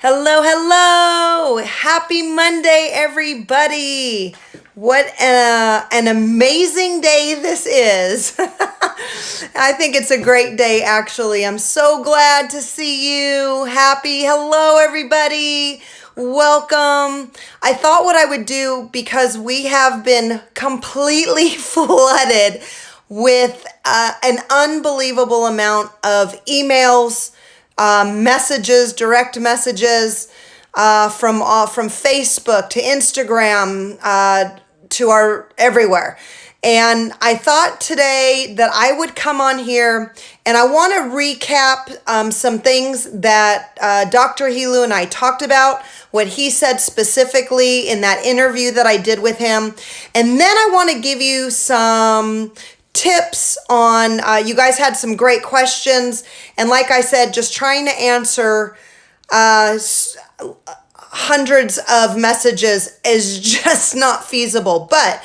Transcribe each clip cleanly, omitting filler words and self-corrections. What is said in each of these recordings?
Hello, hello. Happy Monday, everybody. What an amazing day this is. I think it's a great day, actually. I'm so glad to see you. Hello, everybody. Welcome. I thought what I would do, because we have been completely flooded with an unbelievable amount of emails, messages, direct messages from Facebook to Instagram to our everywhere. And I thought today that I would come on here and I want to recap some things that Dr. Helu and I talked about, what he said specifically in that interview that I did with him. And then I want to give you some tips on, you guys had some great questions. And like I said, just trying to answer hundreds of messages is just not feasible. But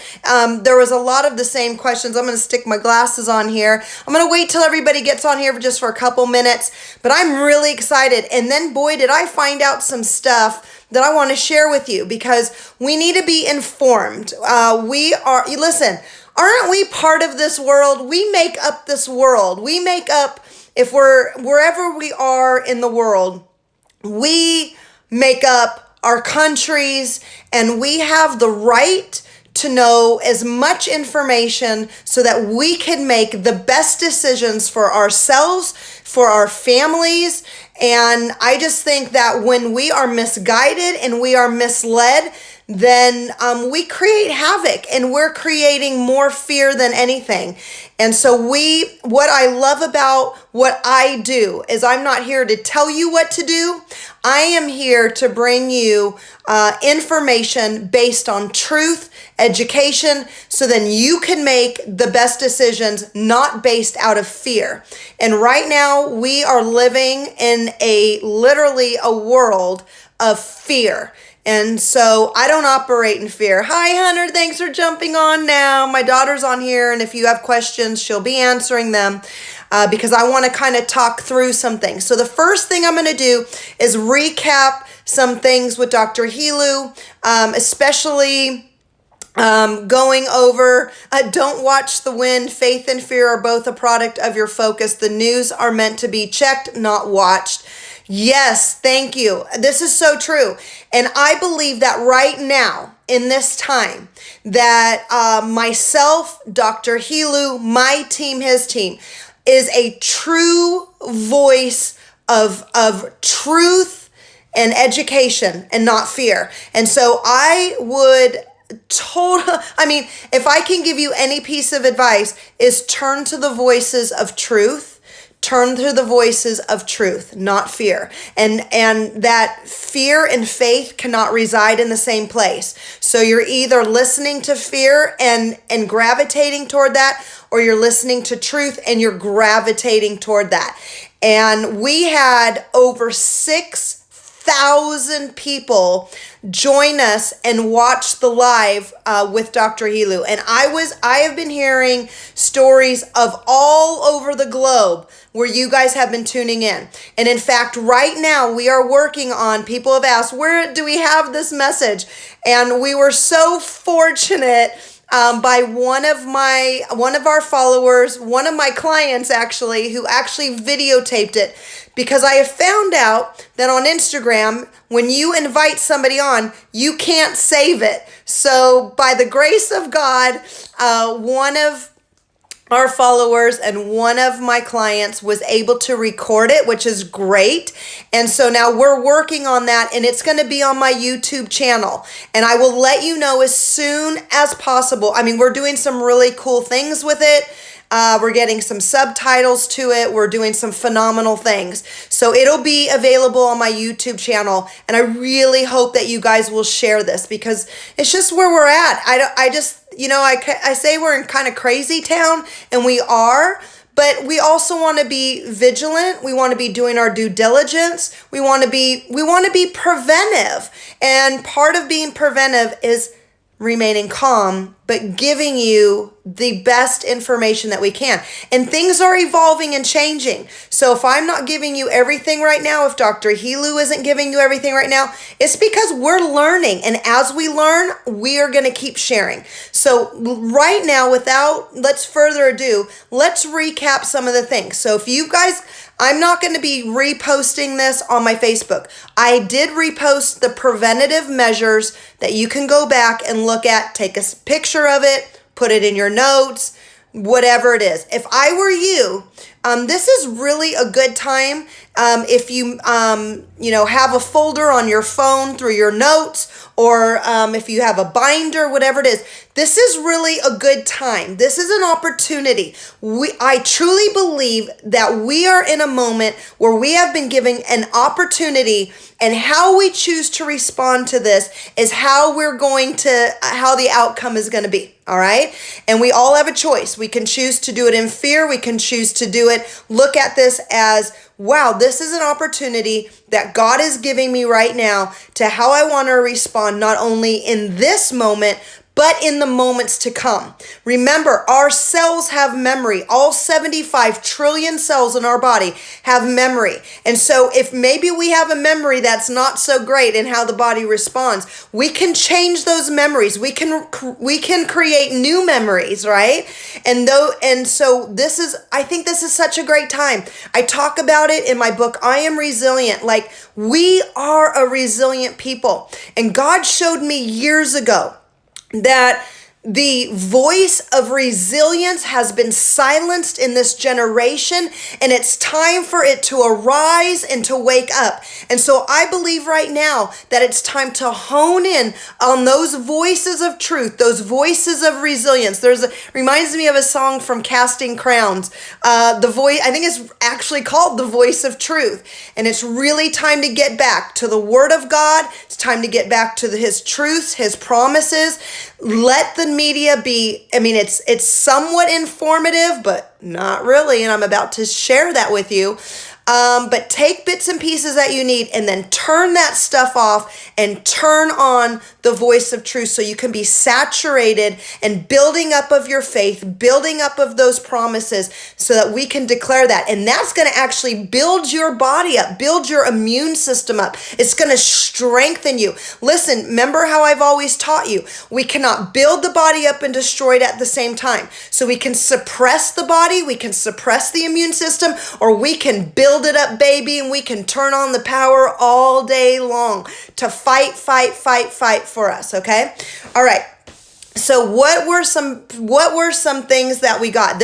there was a lot of the same questions. I'm going to stick my glasses on here. I'm going to wait till everybody gets on here for a couple minutes. But I'm really excited. And then, boy, did I find out some stuff that I want to share with you, because we need to be informed. Listen, aren't we part of this world? We make up this world. We make up, if we're wherever we are in the world, we make up our countries, and we have the right to know as much information so that we can make the best decisions for ourselves, for our families. And I just think that when we are misguided and we are misled, then we create havoc, and we're creating more fear than anything. And so what I love about what I do is I'm not here to tell you what to do. I am here to bring you information based on truth, education, so then you can make the best decisions, not based out of fear. And right now we are living in literally a world of fear. And so I don't operate in fear. Hi, Hunter. Thanks for jumping on now. My daughter's on here, and if you have questions, she'll be answering them because I want to kind of talk through some things. So the first thing I'm going to do is recap some things with Dr. Helu, especially going over, don't watch the wind. Faith and fear are both a product of your focus. The news are meant to be checked, not watched. Yes, thank you. This is so true. And I believe that right now, in this time, that myself, Dr. Helu, my team, his team, is a true voice of truth and education and not fear. And so I would if I can give you any piece of advice, is turn to the voices of truth. Turn to the voices of truth, not fear. And that fear and faith cannot reside in the same place. So you're either listening to fear and gravitating toward that, or you're listening to truth and you're gravitating toward that. And we had over 6,000 people join us and watch the live with Dr. Helu. And I have been hearing stories of all over the globe where you guys have been tuning in. And in fact, right now we are working on, people have asked, where do we have this message? And we were so fortunate by one of our followers, one of my clients actually, who actually videotaped it, because I have found out that on Instagram, when you invite somebody on, you can't save it. So by the grace of God, one of our followers and one of my clients was able to record it, which is great. And so now we're working on that, and it's going to be on my YouTube channel. And I will let you know as soon as possible. I mean, we're doing some really cool things with it. We're getting some subtitles to it. We're doing some phenomenal things. So it'll be available on my YouTube channel. And I really hope that you guys will share this, because it's just where we're at. I say we're in kind of crazy town, and we are, but we also want to be vigilant. We want to be doing our due diligence. We want to be preventive. And part of being preventive is remaining calm, but giving you the best information that we can. And things are evolving and changing. So if I'm not giving you everything right now, if Dr. Helu isn't giving you everything right now, it's because we're learning. And as we learn, we are going to keep sharing. So right now, let's further ado, let's recap some of the things. So if you guys, I'm not going to be reposting this on my Facebook. I did repost the preventative measures that you can go back and look at, take a picture of it, put it in your notes, whatever it is. If I were you, this is really a good time. If you, have a folder on your phone through your notes, or if you have a binder, whatever it is, this is really a good time. This is an opportunity. I truly believe that we are in a moment where we have been given an opportunity, and how we choose to respond to this is how the outcome is going to be. All right. And we all have a choice. We can choose to do it in fear. We can choose to do it. Look at this as, wow, this is an opportunity that God is giving me right now to how I want to respond, not only in this moment, but in the moments to come. Remember, our cells have memory. All 75 trillion cells in our body have memory. And so if maybe we have a memory that's not so great in how the body responds, we can change those memories. We can create new memories, right? And so I think this is such a great time. I talk about it in my book, I Am Resilient. Like, we are a resilient people. And God showed me years ago that the voice of resilience has been silenced in this generation, and it's time for it to arise and to wake up. And so I believe right now that it's time to hone in on those voices of truth, those voices of resilience. Reminds me of a song from Casting Crowns. The voice, I think it's actually called The Voice of Truth. And it's really time to get back to the Word of God. It's time to get back to His truths, His promises. Let the media be, it's somewhat informative, but not really. And I'm about to share that with you. But take bits and pieces that you need, and then turn that stuff off and turn on the voice of truth, so you can be saturated and building up of your faith, building up of those promises, so that we can declare that. And that's going to actually build your body up, build your immune system up. It's going to strengthen you. Listen, remember how I've always taught you, we cannot build the body up and destroy it at the same time. So we can suppress the body, we can suppress the immune system, or we can build it up, baby, and we can turn on the power all day long to fight for us, okay? All right. So what were some things that we got?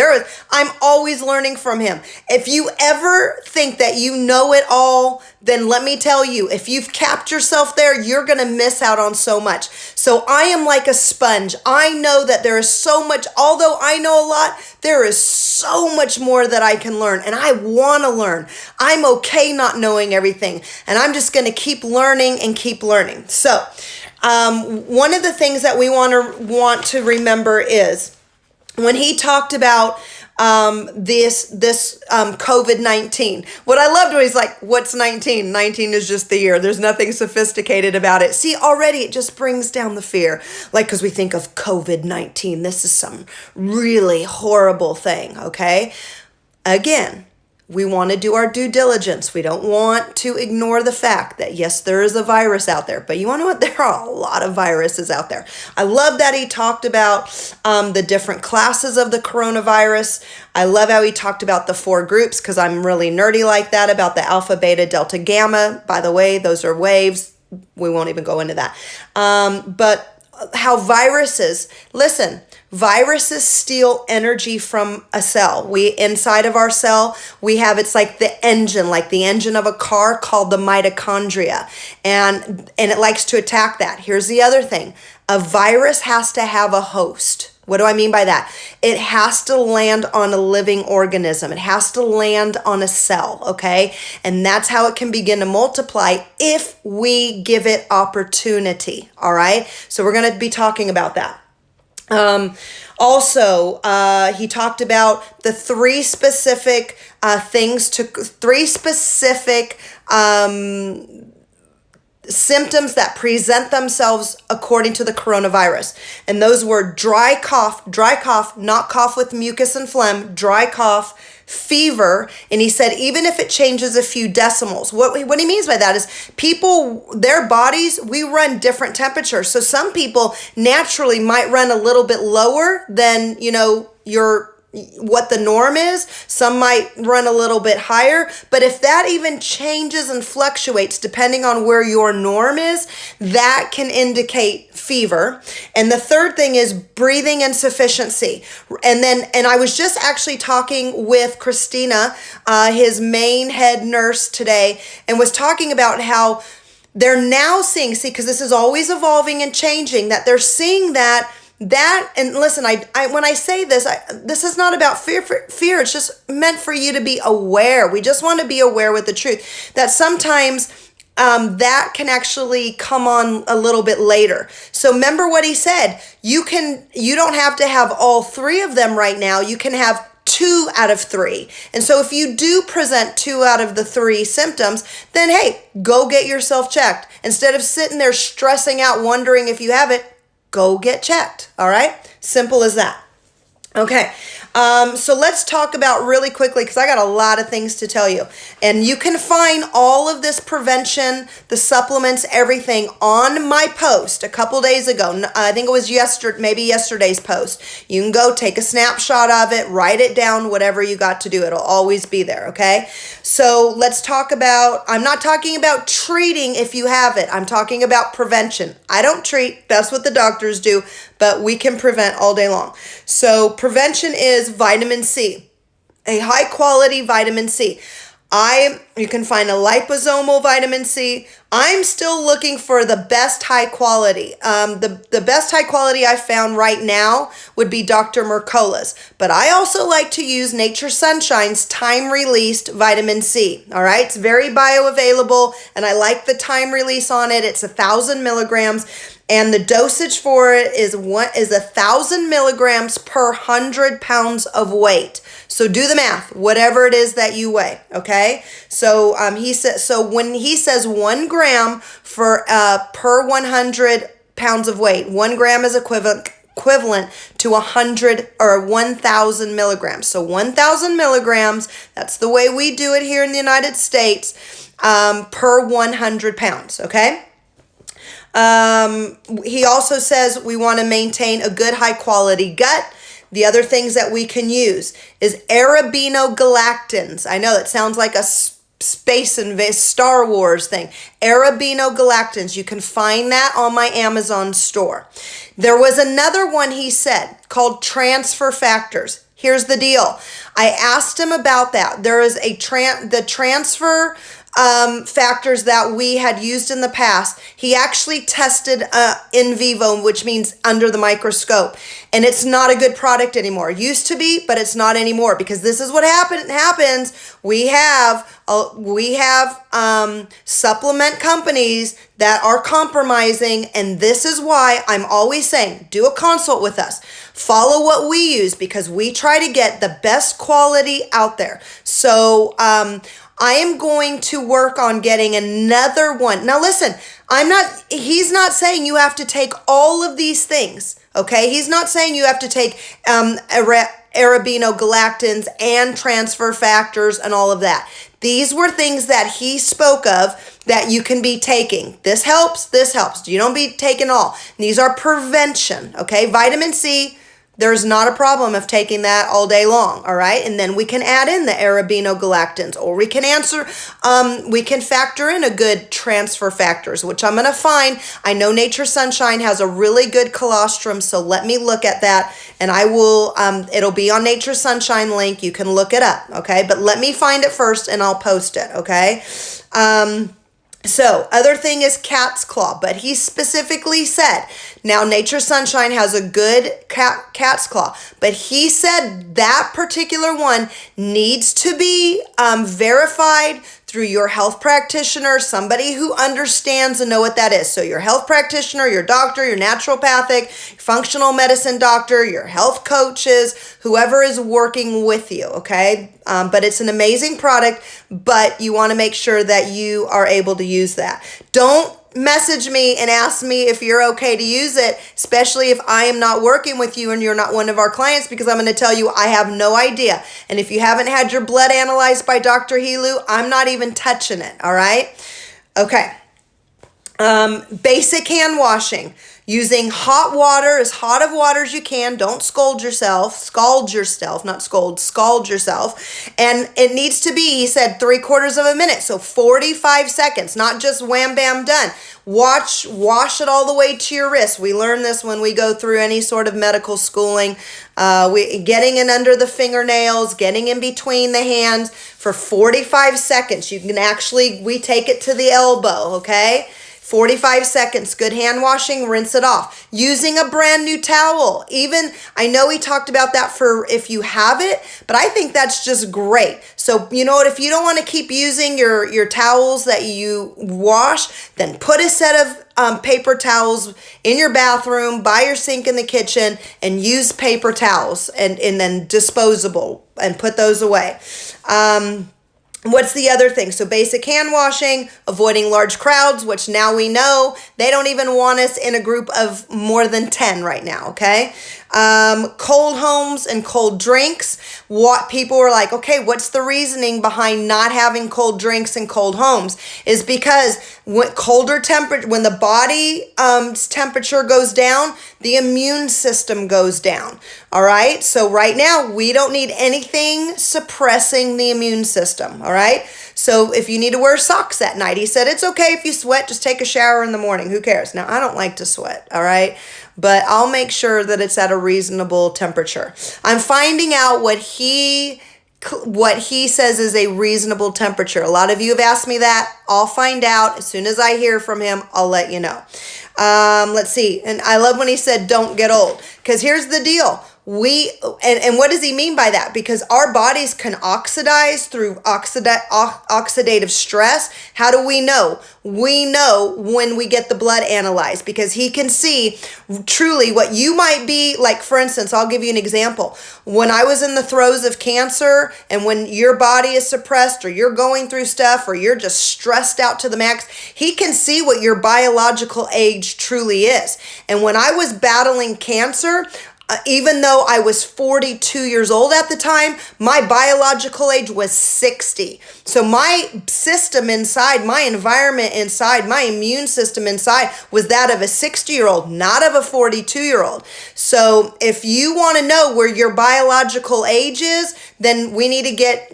I'm always learning from him. If you ever think that you know it all, then let me tell you, if you've capped yourself there, you're going to miss out on so much. So I am like a sponge. I know that there is so much, although I know a lot, there is so much more that I can learn, and I want to learn. I'm okay not knowing everything, and I'm just going to keep learning and keep learning. So one of the things that we want to remember is when he talked about this COVID-19. What I loved was like, what's 19? 19 is just the year. There's nothing sophisticated about it. See, already it just brings down the fear. Like, because we think of COVID-19, this is some really horrible thing, okay? Again, we want to do our due diligence. We don't want to ignore the fact that, yes, there is a virus out there. But you want to know what? There are a lot of viruses out there. I love that he talked about the different classes of the coronavirus. I love how he talked about the 4 groups, because I'm really nerdy like that, about the alpha, beta, delta, gamma. By the way, those are waves. We won't even go into that. But how viruses, listen, viruses steal energy from a cell. Inside of our cell, it's like the engine of a car, called the mitochondria. And it likes to attack that. Here's the other thing. A virus has to have a host. What do I mean by that? It has to land on a living organism. It has to land on a cell, okay? And that's how it can begin to multiply if we give it opportunity, all right? So we're going to be talking about that. Also, he talked about the 3 specific symptoms that present themselves according to the coronavirus. And those were dry cough, not cough with mucus and phlegm, dry cough, fever. And he said, even if it changes a few decimals, what he means by that is people, their bodies, we run different temperatures. So some people naturally might run a little bit lower than, what the norm is. Some might run a little bit higher, but if that even changes and fluctuates depending on where your norm is, that can indicate fever. And the third thing is breathing insufficiency. And I was just actually talking with Christina, his main head nurse today, and was talking about how they're now seeing, because this is always evolving and changing, that they're seeing that, and listen, I when I say this, this is not about fear. It's just meant for you to be aware. We just want to be aware with the truth that sometimes that can actually come on a little bit later. So remember what he said. You don't have to have all three of them right now. You can have 2 out of 3. And so if you do present 2 out of the 3 symptoms, then hey, go get yourself checked. Instead of sitting there stressing out, wondering if you have it, go get checked. All right? Simple as that. Okay. So let's talk about really quickly, because I got a lot of things to tell you. And you can find all of this prevention, the supplements, everything on my post a couple days ago. I think it was maybe yesterday's post. You can go take a snapshot of it, write it down, whatever you got to do. It'll always be there, okay? So let's talk about, I'm not talking about treating if you have it. I'm talking about prevention. I don't treat, that's what the doctors do, but we can prevent all day long. So prevention is vitamin C, a high quality vitamin C. You can find a liposomal vitamin C. I'm still looking for the best high quality. The best high quality I found right now would be Dr. Mercola's. But I also like to use Nature Sunshine's time-released vitamin C. All right, it's very bioavailable, and I like the time release on it. It's 1,000 milligrams. And the dosage for it is 1,000 milligrams per 100 pounds of weight. So do the math, whatever it is that you weigh, okay? So when he says 1 gram for per 100 pounds of weight, 1 gram is equivalent to 100 or 1,000 milligrams. So 1,000 milligrams, that's the way we do it here in the United States, per 100 pounds, okay? He also says we want to maintain a good high quality gut. The other things that we can use is arabinogalactans. I know that sounds like a space and Star Wars thing. Arabinogalactans. You can find that on my Amazon store. There was another one he said called transfer factors. Here's the deal. I asked him about that. There is the transfer factors that we had used in the past. He actually tested in vivo, which means under the microscope, and it's not a good product anymore. It used to be, but it's not anymore, because this is what happens. We have supplement companies that are compromising, and this is why I'm always saying do a consult with us. Follow what we use, because we try to get the best quality out there. So I am going to work on getting another one. Now listen, he's not saying you have to take all of these things, okay? He's not saying you have to take arabinogalactans and transfer factors and all of that. These were things that he spoke of that you can be taking. This helps. You don't be taking all. These are prevention, okay? Vitamin C, there's not a problem of taking that all day long, all right? And then we can add in the arabinogalactans, or we can factor in a good transfer factors, which I'm going to find. I know Nature Sunshine has a really good colostrum, so let me look at that, and I will, it'll be on Nature Sunshine link. You can look it up, okay? But let me find it first, and I'll post it, okay? So, other thing is cat's claw, but he specifically said, now Nature Sunshine has a good cat's claw, but he said that particular one needs to be verified through your health practitioner, somebody who understands and know what that is. So your health practitioner, your doctor, your naturopathic, functional medicine doctor, your health coaches, whoever is working with you, okay? But it's an amazing product, but you want to make sure that you are able to use that. Don't message me and ask me if you're okay to use it, especially if I am not working with you and you're not one of our clients, because I'm going to tell you I have no idea. And if you haven't had your blood analyzed by Dr. Helu, I'm not even touching it, all right? Okay. Basic hand washing. Using hot water, as hot of water as you can. Don't scald yourself. Scald yourself, not scold. Scald yourself. And it needs to be, he said, 3/4 of a minute. So 45 seconds, not just wham, bam, done. Wash it all the way to your wrist. We learn this when we go through any sort of medical schooling. Getting in under the fingernails, getting in between the hands for 45 seconds. You can actually, we take it to the elbow, okay? 45 seconds, good hand washing, rinse it off. Using a brand new towel. Even, I know we talked about that for if you have it, but I think that's just great. So, you know what, if you don't want to keep using your towels that you wash, then put a set of paper towels in your bathroom, by your sink in the kitchen, and use paper towels and then disposable, and put those away. What's the other thing? So basic hand washing, avoiding large crowds, which now we know they don't even want us in a group of more than 10 right now, okay? Cold homes and cold drinks. What people were like, okay, what's the reasoning behind not having cold drinks and cold homes? Is because when the body's temperature goes down, the immune system goes down. All right. So right now we don't need anything suppressing the immune system. All right. So if you need to wear socks at night, he said, it's okay if you sweat, just take a shower in the morning. Who cares? Now, I don't like to sweat. All right. But I'll make sure that it's at a reasonable temperature. I'm finding out what he says is a reasonable temperature. A lot of you have asked me that. I'll find out. As soon as I hear from him, I'll let you know. Let's see. And I love when he said, don't get old. Because here's the deal. And what does he mean by that? Because our bodies can oxidize through oxidative stress. How do we know? We know when we get the blood analyzed, because he can see truly what you might be like. For instance, I'll give you an example. When I was in the throes of cancer, and when your body is suppressed, or you're going through stuff, or you're just stressed out to the max, he can see what your biological age truly is. And when I was battling cancer, even though I was 42 years old at the time, my biological age was 60. So my system inside, my environment inside, my immune system inside was that of a 60-year-old, not of a 42-year-old. So if you want to know where your biological age is, then you need to get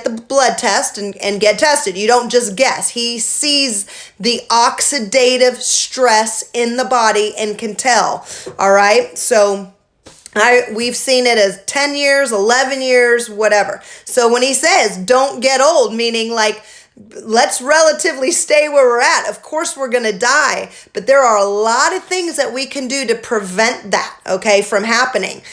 the blood test and get tested. You don't just guess. He sees the oxidative stress in the body and can tell. All right. So we've seen it as 10 years, 11 years, whatever. So when he says don't get old, meaning like, let's relatively stay where we're at. Of course, we're going to die, but there are a lot of things that we can do to prevent that, okay, from happening.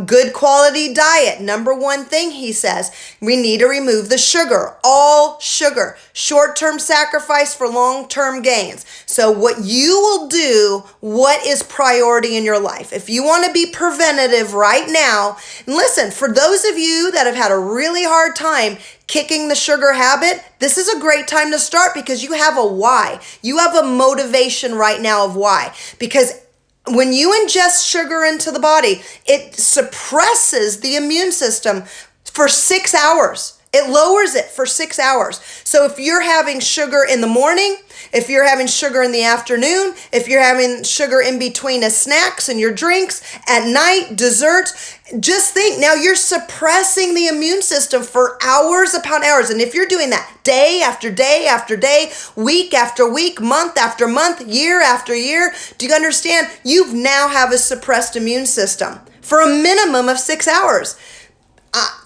Good quality diet. Number one thing, he says, we need to remove the sugar, all sugar, short-term sacrifice for long-term gains. So what you will do, what is priority in your life? If you want to be preventative right now, and listen, for those of you that have had a really hard time kicking the sugar habit, this is a great time to start, because you have a why. You have a motivation right now of why. Because when you ingest sugar into the body, it suppresses the immune system for 6 hours. It lowers it for 6 hours. So if you're having sugar in the morning, if you're having sugar in the afternoon, if you're having sugar in between as snacks and your drinks, at night, desserts, just think, now you're suppressing the immune system for hours upon hours. And if you're doing that day after day after day, week after week, month after month, year after year, do you understand? You now have a suppressed immune system for a minimum of 6 hours.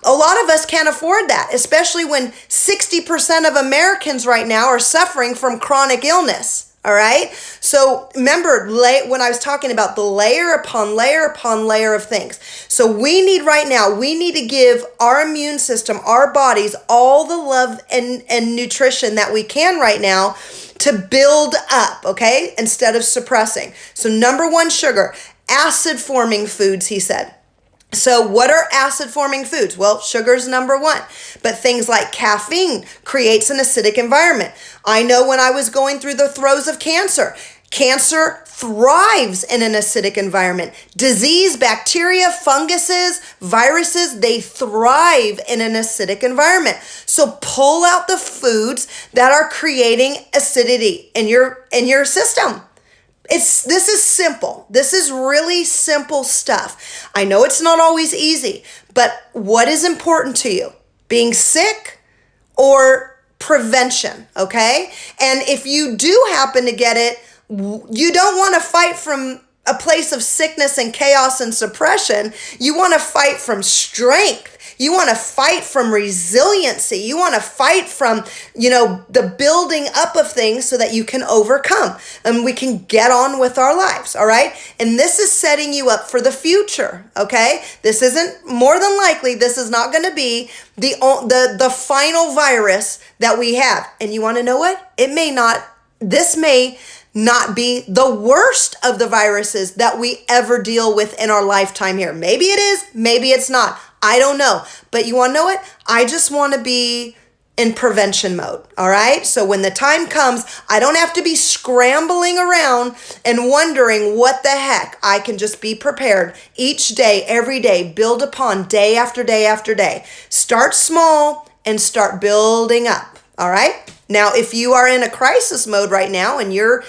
A lot of us can't afford that, especially when 60% of Americans right now are suffering from chronic illness. All right. So remember when I was talking about the layer upon layer upon layer of things. So we need to give our immune system, our bodies, all the love and nutrition that we can right now to build up, okay, instead of suppressing. So number one, sugar, acid forming foods, he said. So what are acid forming foods? Well, sugar's number one, but things like caffeine creates an acidic environment. I know when I was going through the throes of cancer, cancer thrives in an acidic environment. Disease, bacteria, funguses, viruses, they thrive in an acidic environment. So pull out the foods that are creating acidity in your system. This is simple. This is really simple stuff. I know it's not always easy, but what is important to you? Being sick or prevention, okay? And if you do happen to get it, you don't want to fight from a place of sickness and chaos and suppression. You want to fight from strength. You want to fight from resiliency. You want to fight from, the building up of things so that you can overcome and we can get on with our lives. All right. And this is setting you up for the future. Okay. This isn't, more than likely, this is not going to be the final virus that we have. And you want to know what? This may not be the worst of the viruses that we ever deal with in our lifetime here. Maybe it is, maybe it's not. I don't know. But you want to know what? I just want to be in prevention mode. All right. So when the time comes, I don't have to be scrambling around and wondering what the heck. I can just be prepared each day, every day, build upon day after day after day. Start small and start building up. All right. Now, if you are in a crisis mode right now and you're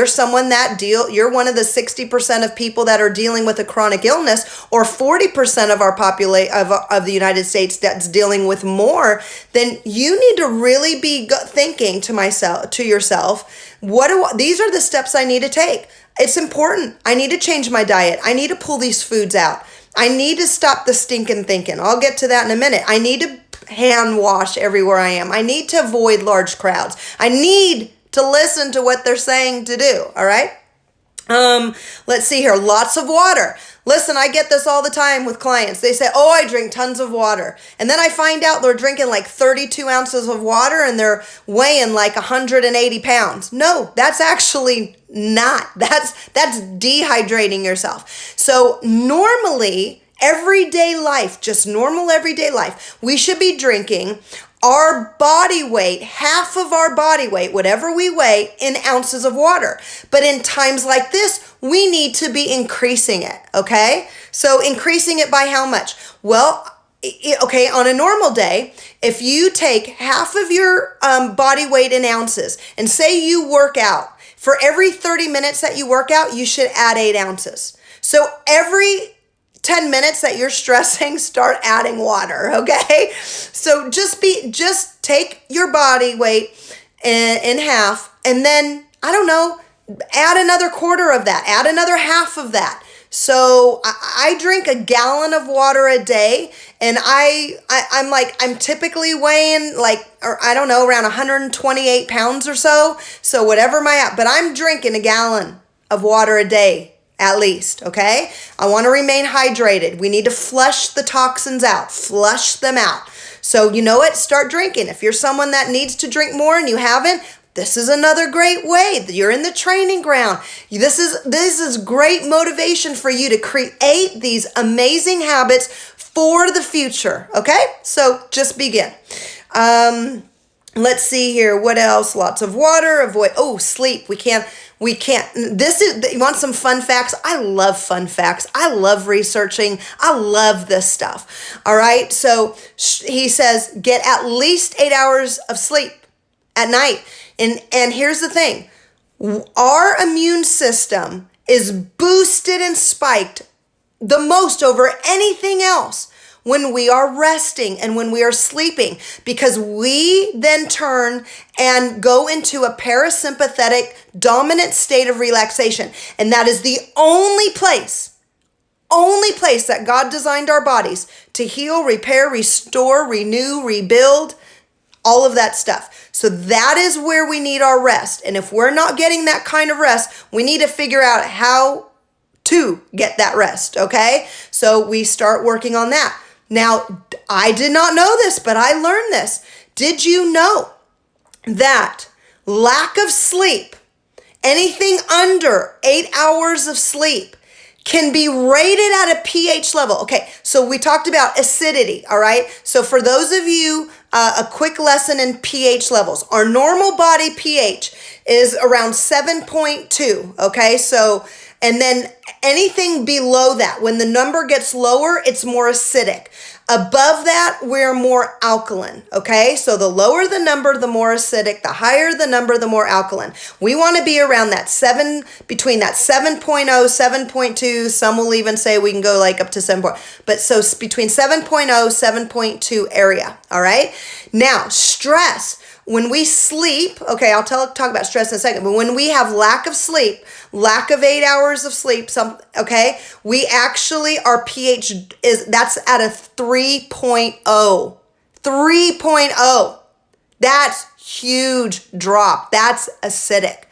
someone you're one of the 60% of people that are dealing with a chronic illness, or 40% of our population of the United States that's dealing with more, then you need to really be thinking to yourself, these are the steps I need to take. It's important. I need to change my diet. I need to pull these foods out. I need to stop the stinking thinking. I'll get to that in a minute. I need to hand wash everywhere I am. I need to avoid large crowds. I need to listen to what they're saying to do. All right. Let's see here. Lots of water. Listen, I get this all the time with clients. They say, oh, I drink tons of water. And then I find out they're drinking like 32 ounces of water and they're weighing like 180 pounds. No, that's actually not. That's dehydrating yourself. So normally, everyday life, just normal everyday life, we should be drinking our body weight, half of our body weight, whatever we weigh, in ounces of water. But in times like this, we need to be increasing it, okay? So increasing it by how much? Well, okay, on a normal day, if you take half of your body weight in ounces and say you work out, for every 30 minutes that you work out, you should add 8 ounces. So every 10 minutes that you're stressing, start adding water, okay? So just take your body weight in half and then, I don't know, add another quarter of that, add another half of that. So I drink a gallon of water a day, and I'm typically weighing around 128 pounds or so. So whatever but I'm drinking a gallon of water a day. At least, okay? I want to remain hydrated. We need to flush the toxins out, flush them out. So you know what? Start drinking. If you're someone that needs to drink more and you haven't, this is another great way. You're in the training ground. This is great motivation for you to create these amazing habits for the future, okay? So just begin. Let's see here. What else? Lots of water. Sleep. We can't. You want some fun facts? I love fun facts. I love researching. I love this stuff. All right. So he says, get at least 8 hours of sleep at night. And here's the thing. Our immune system is boosted and spiked the most over anything else when we are resting and when we are sleeping, because we then turn and go into a parasympathetic dominant state of relaxation. And that is the only place that God designed our bodies to heal, repair, restore, renew, rebuild, all of that stuff. So that is where we need our rest. And if we're not getting that kind of rest, we need to figure out how to get that rest, okay? So we start working on that. Now, I did not know this, but I learned this. Did you know that lack of sleep, anything under 8 hours of sleep, can be rated at a pH level. Okay, so we talked about acidity, all right? So for those of you, a quick lesson in pH levels. Our normal body pH is around 7.2, okay? So, and then anything below that, when the number gets lower, it's more acidic. Above that, we're more alkaline, okay? So the lower the number, the more acidic. The higher the number, the more alkaline. We want to be around that between that 7.0, 7.2. Some will even say we can go like up to 7. But so between 7.0, 7.2 area, all right? Now, stress. When we sleep, okay, I'll talk about stress in a second, but when we have lack of sleep, lack of 8 hours of sleep, okay, we actually, our pH that's at a 3.0. 3.0. That's huge drop. That's acidic.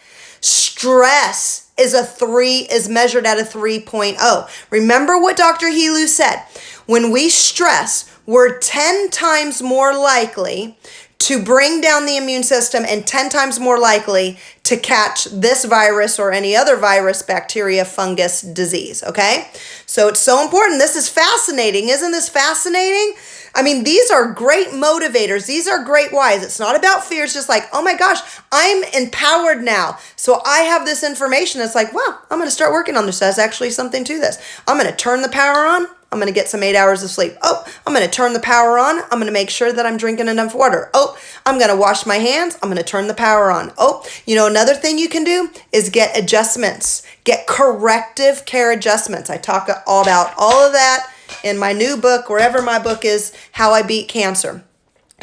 Stress is measured at a 3.0. Remember what Dr. Helu said. When we stress, we're 10 times more likely to bring down the immune system and 10 times more likely to catch this virus or any other virus, bacteria, fungus, disease, okay? So it's so important. This is fascinating. Isn't this fascinating? I mean, these are great motivators. These are great whys. It's not about fear. It's just like, oh my gosh, I'm empowered now. So I have this information. It's like, wow, I'm going to start working on this. There's actually something to this. I'm going to turn the power on. I'm going to get some 8 hours of sleep. Oh, I'm going to turn the power on. I'm going to make sure that I'm drinking enough water. Oh, I'm going to wash my hands. I'm going to turn the power on. Oh, another thing you can do is get adjustments. Get corrective care adjustments. I talk all about all of that in my new book, wherever my book is, How I Beat Cancer.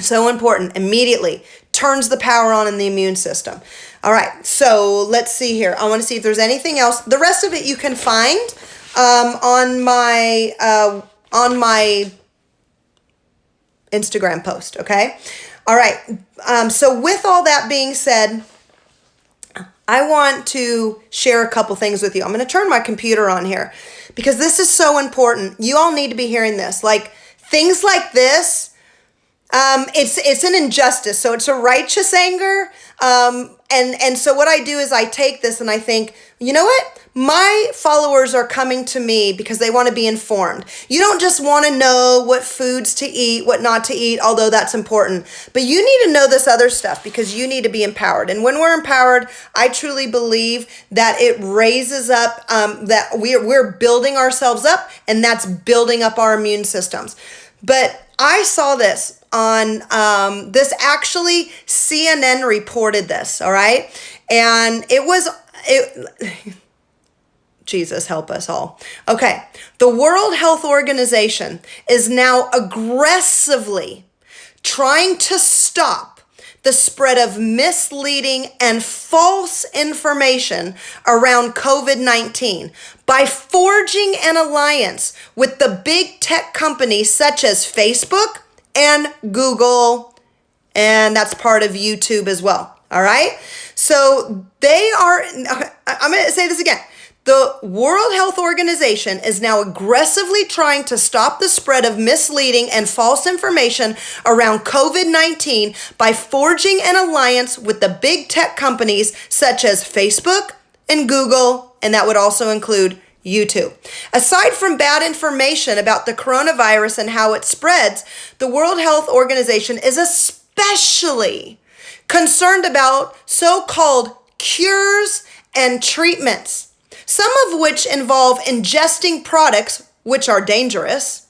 So important. Immediately turns the power on in the immune system. All right, so let's see here. I want to see if there's anything else. The rest of it you can find on my Instagram post, okay? All right, so with all that being said, I want to share a couple things with you. I'm going to turn my computer on here because this is so important. You all need to be hearing this. Like things like this, it's an injustice. So it's a righteous anger. And so what I do is I take this and I think, you know what? My followers are coming to me because they want to be informed. You don't just want to know what foods to eat, what not to eat, although that's important. But you need to know this other stuff because you need to be empowered. And when we're empowered, I truly believe that it raises up, that we're building ourselves up, and that's building up our immune systems. But I saw this on this actually CNN reported this, all right? And it Jesus help us all. Okay, the World Health Organization is now aggressively trying to stop the spread of misleading and false information around COVID-19 by forging an alliance with the big tech companies such as Facebook and Google, and that's part of YouTube as well, all right? So they are, I'm going to say this again. The World Health Organization is now aggressively trying to stop the spread of misleading and false information around COVID-19 by forging an alliance with the big tech companies such as Facebook and Google, and that would also include YouTube. Aside from bad information about the coronavirus and how it spreads, the World Health Organization is especially concerned about so-called cures and treatments, some of which involve ingesting products which are dangerous.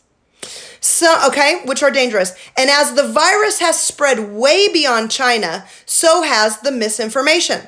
Which are dangerous. And as the virus has spread way beyond China, so has the misinformation.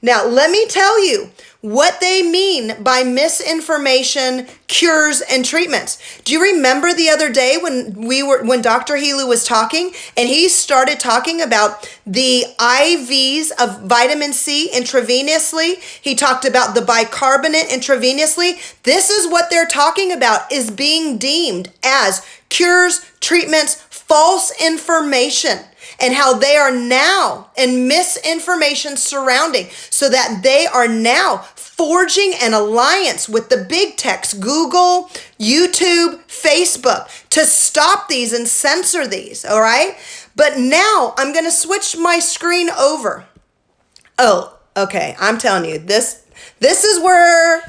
Now, let me tell you what they mean by misinformation, cures, and treatments. Do you remember the other day when Dr. Helu was talking and he started talking about the IVs of vitamin C intravenously? He talked about the bicarbonate intravenously. This is what they're talking about is being deemed as cures, treatments, false information, and how they are now in misinformation surrounding, so that they are now forging an alliance with the big techs, Google, YouTube, Facebook, to stop these and censor these, all right? But now I'm going to switch my screen over. Oh, Okay, I'm telling you, this is why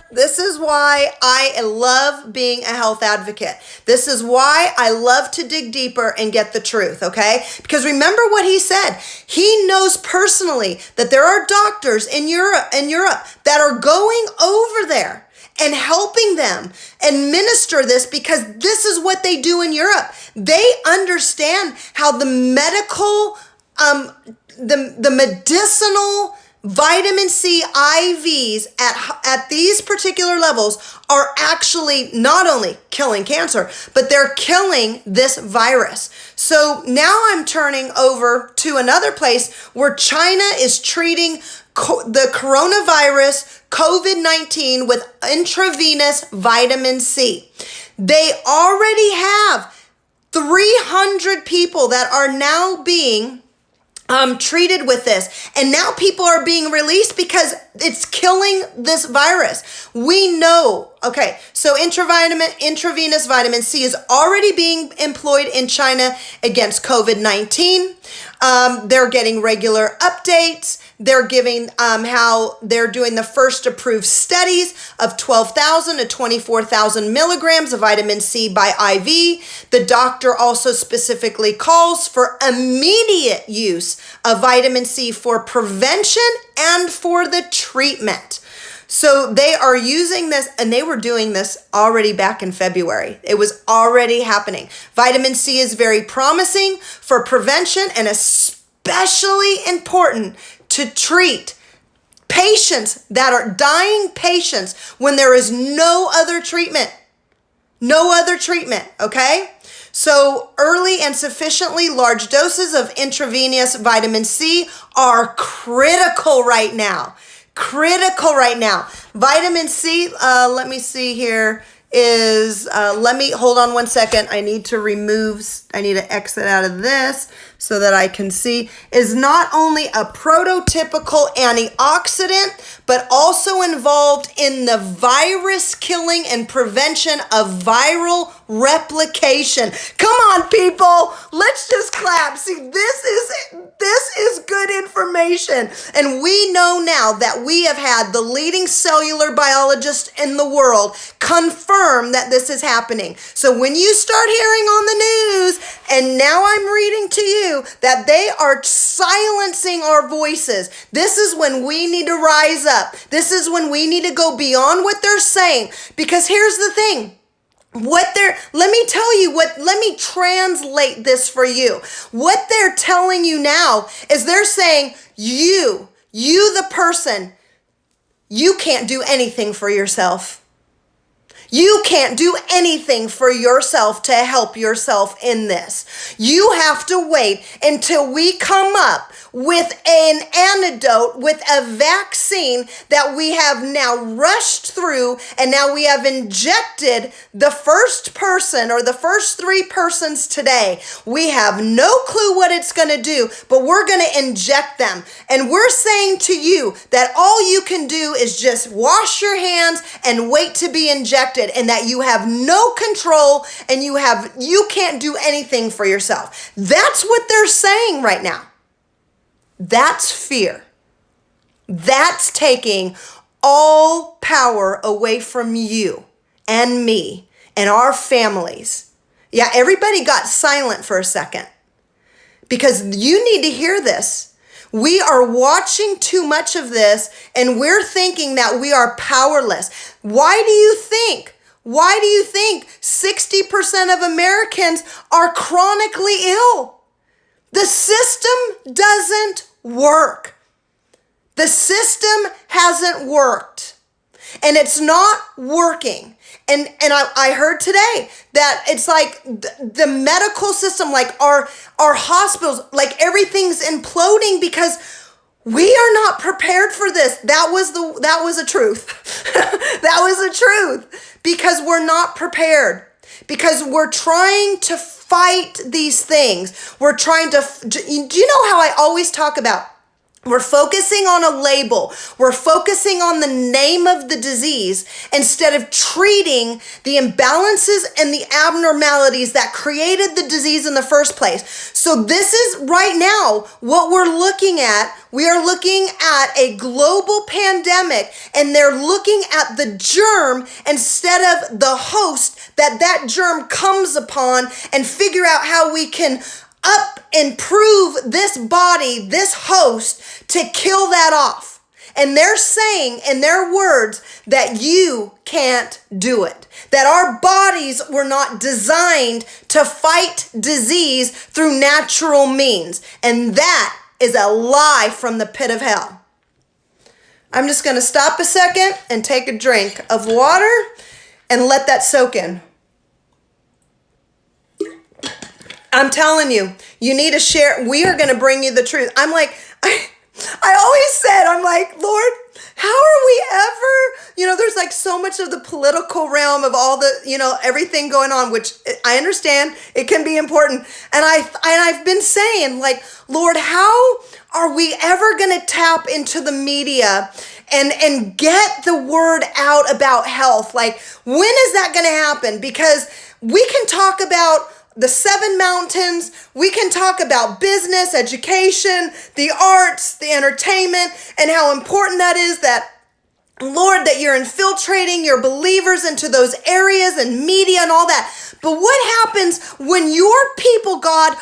I love being a health advocate. This is why I love to dig deeper and get the truth, okay? Because remember what he said. He knows personally that there are doctors in Europe that are going over there and helping them administer this, because this is what they do in Europe. They understand how the medical, the medicinal vitamin C IVs at these particular levels are actually not only killing cancer, but they're killing this virus. So now I'm turning over to another place where China is treating the coronavirus, COVID-19, with intravenous vitamin C. They already have 300 people that are now being treated with this. And now people are being released because it's killing this virus. We know, okay, so intravenous vitamin C is already being employed in China against COVID-19. They're getting regular updates. They're giving how they're doing the first approved studies of 12,000 to 24,000 milligrams of vitamin C by IV. The doctor also specifically calls for immediate use of vitamin C for prevention and for the treatment. So they are using this, and they were doing this already back in February. It was already happening. Vitamin C is very promising for prevention and especially important to treat patients that are dying patients when there is no other treatment. No other treatment, okay? So early and sufficiently large doses of intravenous vitamin C are critical right now. Critical right now. Vitamin C, let me see here, is, let me, hold on one second. I need to exit out of this so that I can see, is not only a prototypical antioxidant, but also involved in the virus killing and prevention of viral replication. Come on, people. Let's just clap. See, this is good information. And we know now that we have had the leading cellular biologist in the world confirm that this is happening. So when you start hearing on the news, and now I'm reading to you that they are silencing our voices, this is when we need to rise up. This is when we need to go beyond what they're saying. Because here's the thing. Let me translate this for you. What they're telling you now is they're saying, you the person, you can't do anything for yourself. You can't do anything for yourself to help yourself in this. You have to wait until we come up with an antidote, with a vaccine that we have now rushed through, and now we have injected the first person or the first 3 persons today. We have no clue what it's going to do, but we're going to inject them. And we're saying to you that all you can do is just wash your hands and wait to be injected, and that you have no control and you can't do anything for yourself. That's what they're saying right now. That's fear. That's taking all power away from you and me and our families. Yeah, everybody got silent for a second because you need to hear this. We are watching too much of this and we're thinking that we are powerless. Why do you think 60% of Americans are chronically ill? The system doesn't work. The system hasn't worked. And it's not working. And I heard today that it's like the medical system, like our hospitals, like everything's imploding because we are not prepared for this. That was a truth. That was a truth because we're not prepared. Because we're trying to fight these things. We're trying to, do you know how I always talk about We're focusing on a label. We're focusing on the name of the disease instead of treating the imbalances and the abnormalities that created the disease in the first place. So this is right now what we're looking at. We are looking at a global pandemic, and they're looking at the germ instead of the host that germ comes upon, and figure out how we can improve this body, this host, to kill that off. And they're saying in their words that you can't do it. That our bodies were not designed to fight disease through natural means. And that is a lie from the pit of hell. I'm just going to stop a second and take a drink of water and let that soak in. I'm telling you, you need to share. We are going to bring you the truth. I'm like, I always said, I'm like, Lord, how are we ever, there's like so much of the political realm of all the, everything going on, which I understand it can be important. And I've been saying, like, Lord, how are we ever going to tap into the media and get the word out about health? Like, when is that going to happen? Because we can talk about the 7 mountains, we can talk about business, education, the arts, the entertainment, and how important that is, that, Lord, that you're infiltrating your believers into those areas and media and all that. But what happens when your people, God,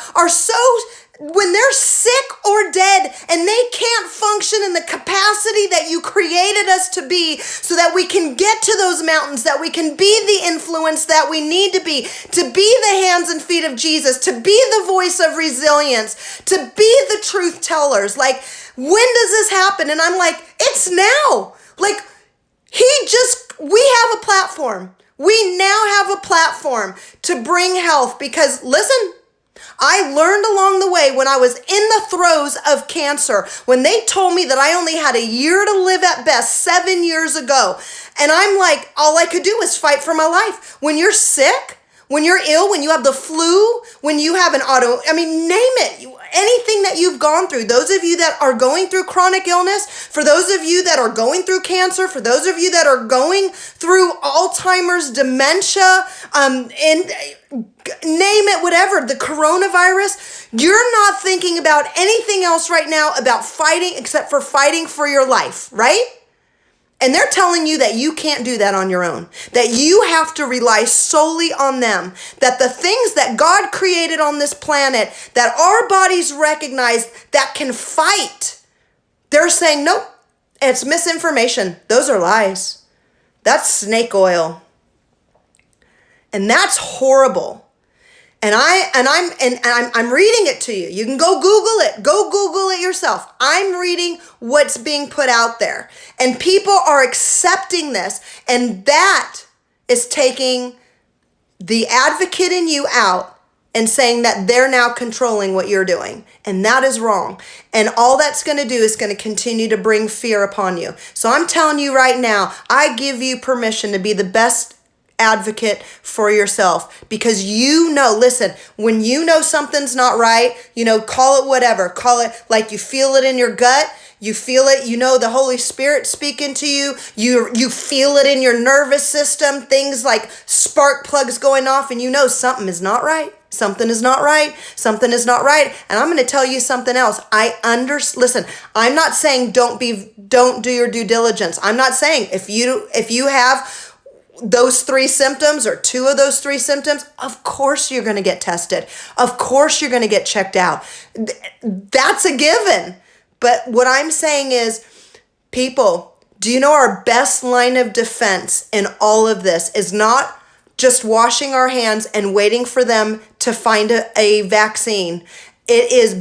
when they're sick or dead and they can't function in the capacity that you created us to be, so that we can get to those mountains, that we can be the influence that we need to be the hands and feet of Jesus, to be the voice of resilience, to be the truth tellers? Like, when does this happen? And I'm like, it's now. Like, we have a platform. We now have a platform to bring health, because listen, I learned along the way when I was in the throes of cancer, when they told me that I only had a year to live at best 7 years ago. And I'm like, all I could do was fight for my life. When you're sick, when you're ill, when you have the flu, when you have name it, anything that you've gone through, those of you that are going through chronic illness, for those of you that are going through cancer, for those of you that are going through Alzheimer's, dementia, and name it, whatever, the coronavirus, you're not thinking about anything else right now about fighting except for fighting for your life, right? And they're telling you that you can't do that on your own, that you have to rely solely on them, that the things that God created on this planet, that our bodies recognize that can fight, they're saying, nope, it's misinformation. Those are lies. That's snake oil. And that's horrible. And I'm reading it to you. You can go Google it. Go Google it yourself. I'm reading what's being put out there. And people are accepting this. And that is taking the advocate in you out and saying that they're now controlling what you're doing. And that is wrong. And all that's going to do is going to continue to bring fear upon you. So I'm telling you right now, I give you permission to be the best advocate for yourself, because listen, when you know something's not right, call it whatever, call it like you feel it in your gut, you feel it, the Holy Spirit speaking to you, you feel it in your nervous system, things like spark plugs going off, and something is not right. Something is not right. Something is not right. And I'm going to tell you something else. Listen, I'm not saying don't do your due diligence. I'm not saying if you have those 3 symptoms or 2 of those 3 symptoms, of course you're going to get tested. Of course you're going to get checked out. That's a given. But what I'm saying is, people, do you know our best line of defense in all of this is not just washing our hands and waiting for them to find a vaccine. It is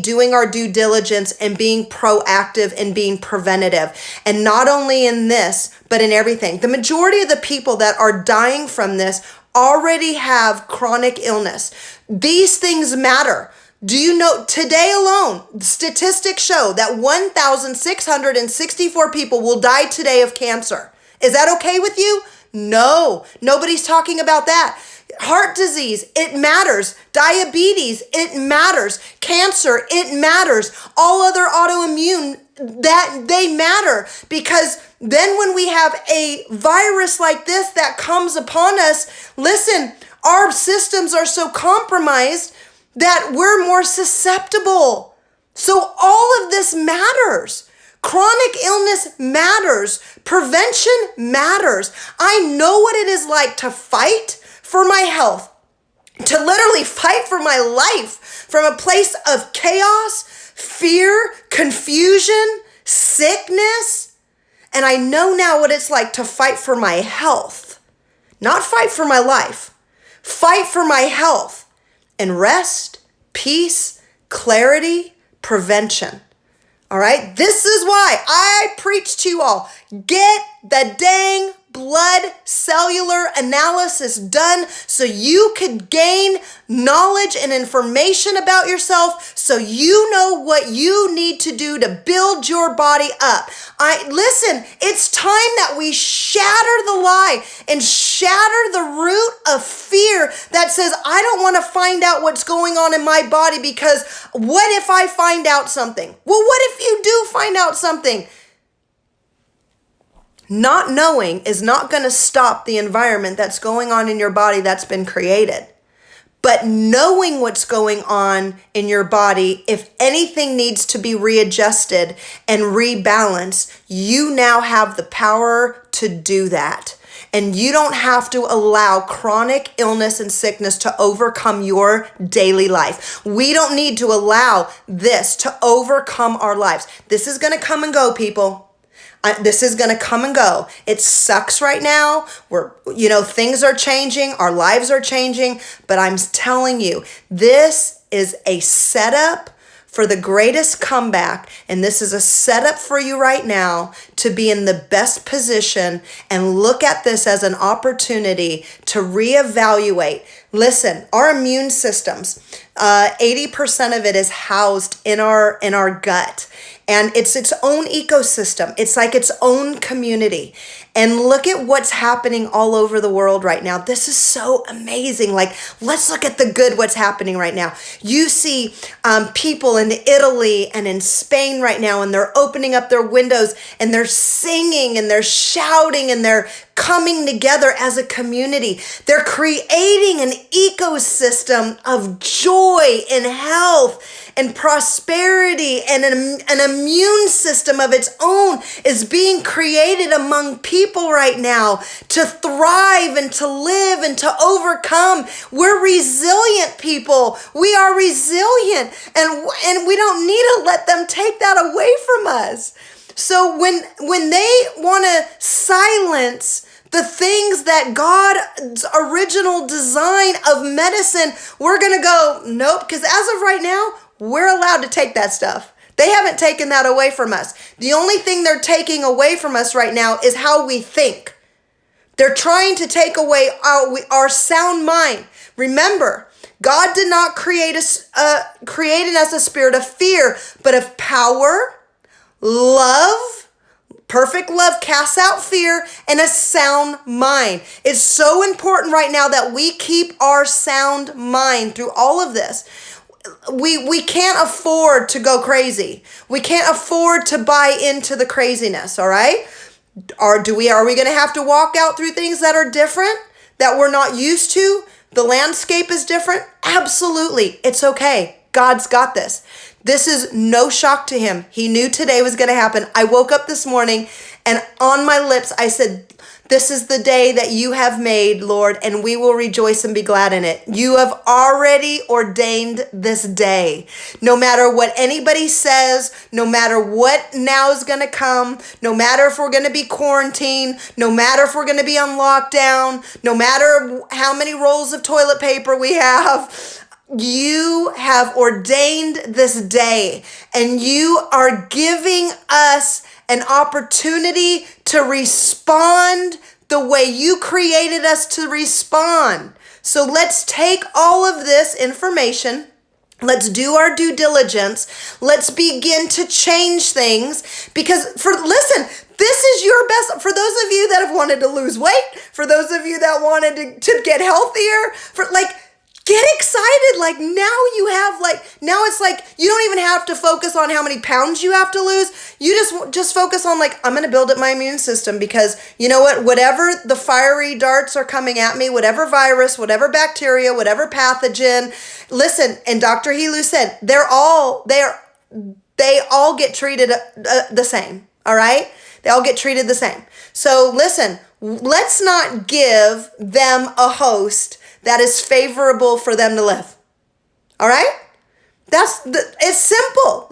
doing our due diligence and being proactive and being preventative. And not only in this, but in everything. The majority of the people that are dying from this already have chronic illness. These things matter. Do you know, today alone, statistics show that 1,664 people will die today of cancer. Is that okay with you? No, nobody's talking about that. Heart disease, it matters. Diabetes, it matters. Cancer, it matters. All other autoimmune, that they matter, because then when we have a virus like this that comes upon us, listen, our systems are so compromised that we're more susceptible. So all of this matters. Chronic illness matters. Prevention matters. I know what it is like to fight for my health, to literally fight for my life from a place of chaos, fear, confusion, sickness. And I know now what it's like to fight for my health, not fight for my life, fight for my health and rest, peace, clarity, prevention. All right. This is why I preach to you all. Get the dang blood cellular analysis done so you could gain knowledge and information about yourself, so you know what you need to do to build your body up. Listen, it's time that we shatter the lie and shatter the root of fear that says, I don't want to find out what's going on in my body, because what if I find out something? Well, what if you do find out something? Not knowing is not going to stop the environment that's going on in your body that's been created. But knowing what's going on in your body, if anything needs to be readjusted and rebalanced, you now have the power to do that. And you don't have to allow chronic illness and sickness to overcome your daily life. We don't need to allow this to overcome our lives. This is going to come and go, people. This is going to come and go. It sucks right now. Things are changing. Our lives are changing. But I'm telling you, this is a setup for the greatest comeback. And this is a setup for you right now to be in the best position and look at this as an opportunity to reevaluate. Listen, our immune systems, 80% of it is housed in our gut. And it's its own ecosystem. It's like its own community. And look at what's happening all over the world right now. This is so amazing. Like, let's look at the good, what's happening right now. You see people in Italy and in Spain right now, and they're opening up their windows and they're singing and they're shouting and they're coming together as a community. They're creating an ecosystem of joy and health and prosperity, and an immune system of its own is being created among people right now to thrive and to live and to overcome. We're resilient people. We are resilient, and we don't need to let them take that away from us. So when they want to silence the things that God's original design of medicine, we're going to go, nope, because as of right now, we're allowed to take that stuff. They haven't taken that away from us. The only thing they're taking away from us right now is how we think. They're trying to take away our sound mind. Remember, God did not create us a spirit of fear, but of power, love. Perfect love casts out fear, and a sound mind. It's so important right now that we keep our sound mind through all of this. We can't afford to go crazy. We can't afford to buy into the craziness, all right? Are we going to have to walk out through things that are different, that we're not used to? The landscape is different? Absolutely. It's okay. God's got this. This is no shock to him. He knew today was going to happen. I woke up this morning and on my lips, I said, this is the day that you have made, Lord, and we will rejoice and be glad in it. You have already ordained this day. No matter what anybody says, no matter what now is going to come, no matter if we're going to be quarantined, no matter if we're going to be on lockdown, no matter how many rolls of toilet paper we have, you have ordained this day, and you are giving us an opportunity to respond the way you created us to respond. So let's take all of this information. Let's do our due diligence. Let's begin to change things, because listen, This is your best. For those of you that have wanted to lose weight, for those of you that wanted to get healthier, for like, get excited. Like now you have now it's like, you don't even have to focus on how many pounds you have to lose. You just focus on like, I'm going to build up my immune system, because you know what, whatever the fiery darts are coming at me, whatever virus, whatever bacteria, whatever pathogen, listen, and Dr. Helu said, they all get treated the same. All right. They all get treated the same. So listen, let's not give them a host that is favorable for them to live. All right? It's simple.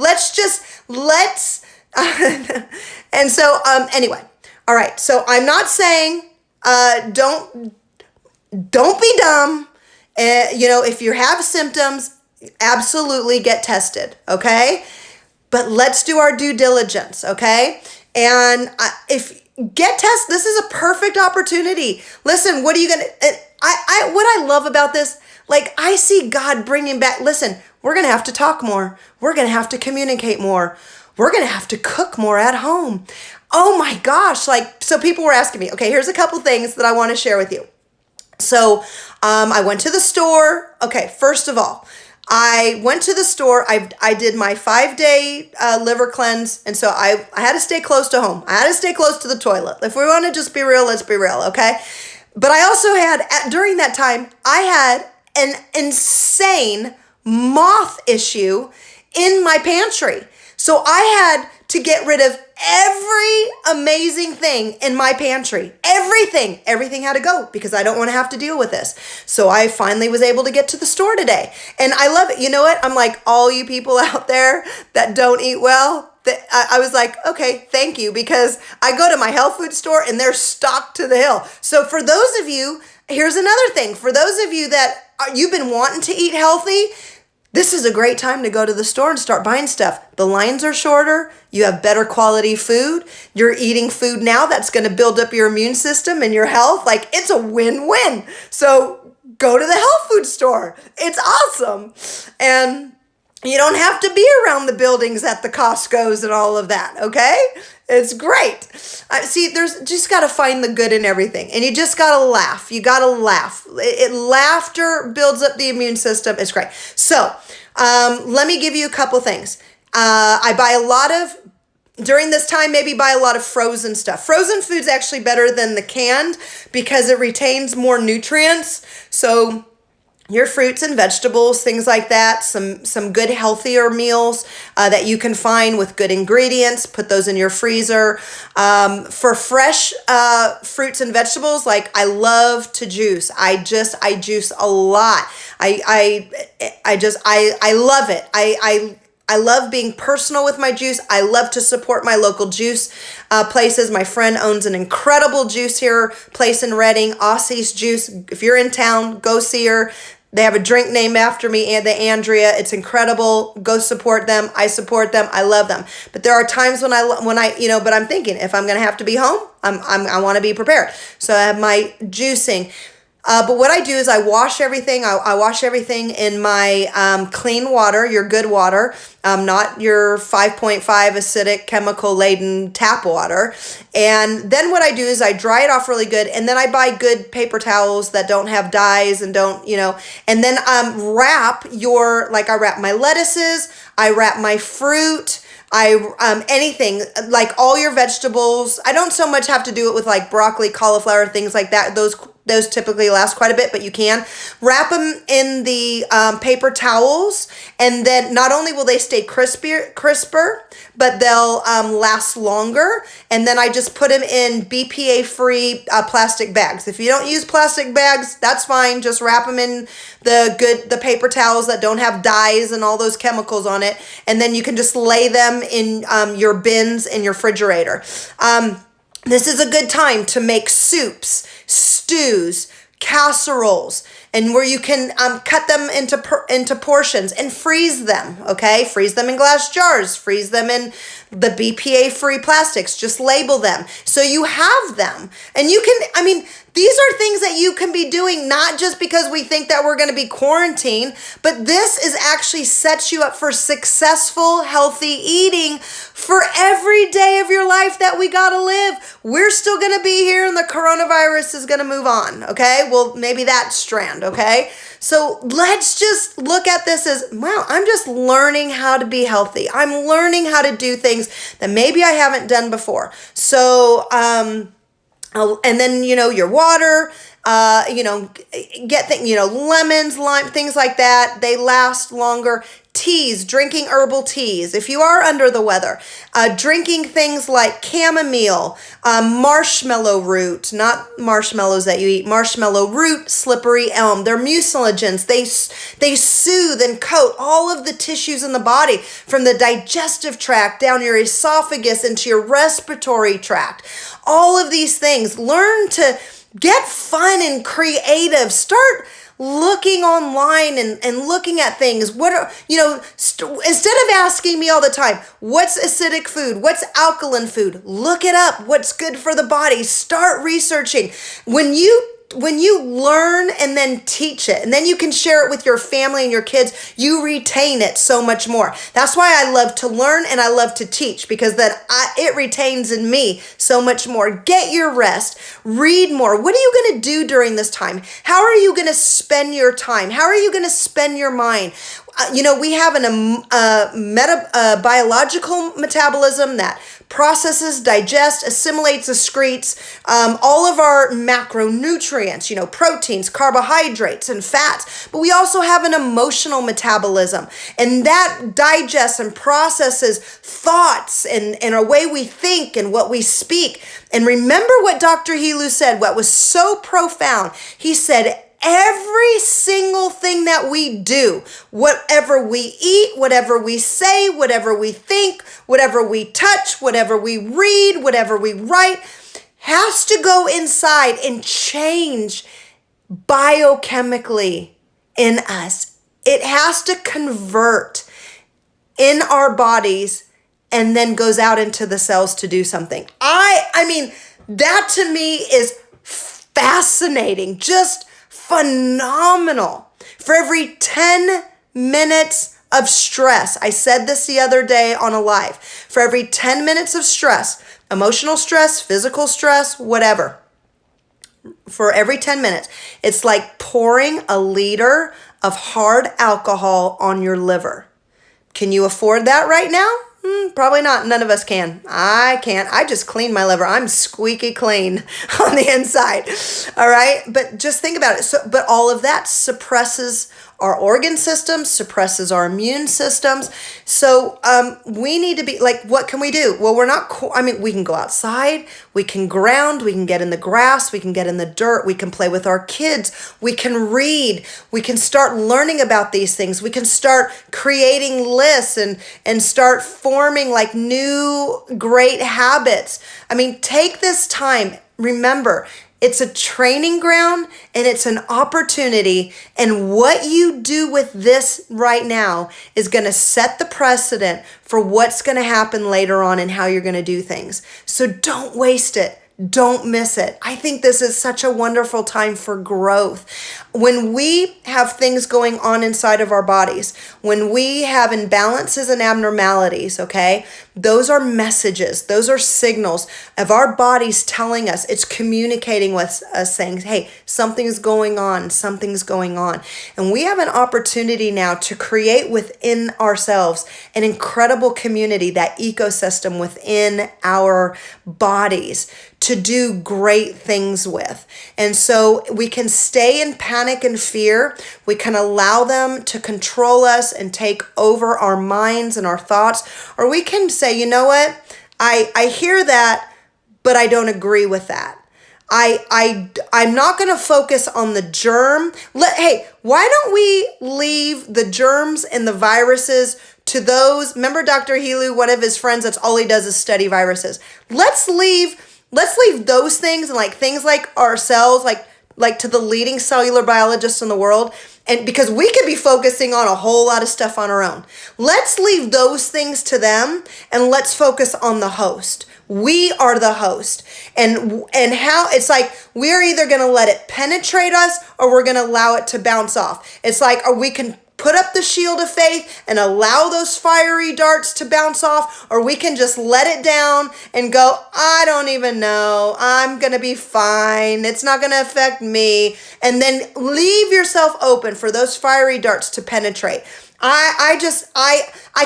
And so, anyway. All right. So I'm not saying, don't be dumb. If you have symptoms, absolutely get tested. Okay? But let's do our due diligence. Okay? And get tested, this is a perfect opportunity. Listen, what are you going to, what I love about this, like I see God bringing back, listen, we're going to have to talk more. We're going to have to communicate more. We're going to have to cook more at home. Oh my gosh. So people were asking me, okay, here's a couple things that I want to share with you. So, I went to the store. Okay. First of all, I went to the store. I did my 5-day liver cleanse. And so I had to stay close to home. I had to stay close to the toilet. If we want to just be real, let's be real. Okay. But I also during that time, I had an insane moth issue in my pantry. So I had to get rid of every amazing thing in my pantry. Everything had to go, because I don't want to have to deal with this. So I finally was able to get to the store today. And I love it. You know what? I'm like, all you people out there that don't eat well, I was like, okay, thank you, because I go to my health food store and they're stocked to the hill. So for those of you, here's another thing. For those of you that you've been wanting to eat healthy, this is a great time to go to the store and start buying stuff. The lines are shorter. You have better quality food. You're eating food now that's going to build up your immune system and your health. Like, it's a win-win. So go to the health food store. It's awesome. And you don't have to be around the buildings at the Costco's and all of that, okay? It's great. There's just got to find the good in everything. And you just got to laugh. You got to laugh. Laughter builds up the immune system. It's great. So let me give you a couple things. I buy a lot of, during this time, maybe buy a lot of frozen stuff. Frozen food's actually better than the canned because it retains more nutrients. So your fruits and vegetables, things like that, some good healthier meals that you can find with good ingredients, put those in your freezer. For fresh fruits and vegetables, like I love to juice. I juice a lot. I love it. I love being personal with my juice. I love to support my local juice places. My friend owns an incredible juice here, place in Reading, Aussie's Juice. If you're in town, go see her. They have a drink named after me, the Andrea. It's incredible. Go support them. I support them. I love them. But there are times when but I'm thinking, if I'm going to have to be home, I want to be prepared. So I have my juicing. But what I do is I wash everything. I wash everything in my clean water, your good water, not your 5.5 acidic chemical laden tap water. And then what I do is I dry it off really good. And then I buy good paper towels that don't have dyes and don't, and then I wrap my lettuces, I wrap my fruit, anything, like all your vegetables. I don't so much have to do it with like broccoli, cauliflower, things like that. Those typically last quite a bit, but you can wrap them in the paper towels, and then not only will they stay crisper, but they'll last longer. And then I just put them in BPA-free plastic bags. If you don't use plastic bags, that's fine. Just wrap them in the paper towels that don't have dyes and all those chemicals on it, and then you can just lay them in your bins in your refrigerator. This is a good time to make soups, stews, casseroles, and where you can cut them into portions and freeze them, okay? Freeze them in glass jars, freeze them in the BPA-free plastics, just label them. So you have them. And you can, these are things that you can be doing, not just because we think that we're going to be quarantined, but this is actually sets you up for successful, healthy eating for every day of your life that we got to live. We're still going to be here and the coronavirus is going to move on, okay? Well, maybe that strand, okay? So let's just look at this as, wow, I'm just learning how to be healthy. I'm learning how to do things that maybe I haven't done before. So, and then, your water, get things, lemons, lime, things like that. They last longer. Teas, drinking herbal teas. If you are under the weather, drinking things like chamomile, marshmallow root, not marshmallows that you eat, marshmallow root, slippery elm. They're mucilagens. They soothe and coat all of the tissues in the body, from the digestive tract down your esophagus into your respiratory tract. All of these things. Learn to get fun and creative. Start looking online and looking at things. What are, instead of asking me all the time, what's acidic food? What's alkaline food? Look it up. What's good for the body? Start researching. When you learn and then teach it, and then you can share it with your family and your kids, you retain it so much more. That's why I love to learn and I love to teach, because then it retains in me so much more. Get your rest. Read more. What are you going to do during this time? How are you going to spend your time? How are you going to spend your mind? We have a biological metabolism that processes, digests, assimilates, excretes all of our macronutrients, proteins, carbohydrates, and fats. But we also have an emotional metabolism, and that digests and processes thoughts and a way we think and what we speak. And remember what Dr. Helu said, what was so profound. He said, every single thing that we do, whatever we eat, whatever we say, whatever we think, whatever we touch, whatever we read, whatever we write, has to go inside and change biochemically in us. It has to convert in our bodies and then goes out into the cells to do something. That to me is fascinating. Just phenomenal. For every 10 minutes of stress, I said this the other day on a live, for every 10 minutes of stress, emotional stress, physical stress, whatever, for every 10 minutes, it's like pouring a liter of hard alcohol on your liver. Can you afford that right now? Probably not. None of us can. I can't. I just clean my liver. I'm squeaky clean on the inside. All right. But just think about it. But all of that suppresses our organ systems, suppresses our immune systems. So we need to be like, what can we do? Well, we can go outside, we can ground, we can get in the grass, we can get in the dirt, we can play with our kids, we can read, we can start learning about these things, we can start creating lists and start forming like new great habits. Take this time. Remember, it's a training ground and it's an opportunity. And what you do with this right now is going to set the precedent for what's going to happen later on and how you're going to do things. So don't waste it. Don't miss it. I think this is such a wonderful time for growth. When we have things going on inside of our bodies, when we have imbalances and abnormalities, okay, those are messages, those are signals of our bodies telling us, it's communicating with us saying, hey, something's going on, something's going on. And we have an opportunity now to create within ourselves an incredible community, that ecosystem within our bodies to do great things with. And so we can stay in panic and fear. We can allow them to control us and take over our minds and our thoughts. Or we can say, you know what? I hear that, but I don't agree with that. I'm not going to focus on the germ. Hey, why don't we leave the germs and the viruses to those? Remember Dr. Helu, one of his friends, that's all he does is study viruses. Let's leave those things, and like things like our cells, like like to the leading cellular biologists in the world, and because we could be focusing on a whole lot of stuff on our own. Let's leave those things to them and let's focus on the host. We are the host. And how it's like we're either going to let it penetrate us or we're going to allow it to bounce off. It's like, or we can put up the shield of faith and allow those fiery darts to bounce off, or we can just let it down and go, I don't even know. I'm going to be fine. It's not going to affect me. And then leave yourself open for those fiery darts to penetrate. I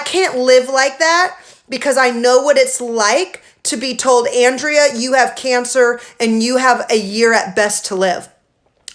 can't live like that because I know what it's like to be told, Andrea, you have cancer and you have a year at best to live.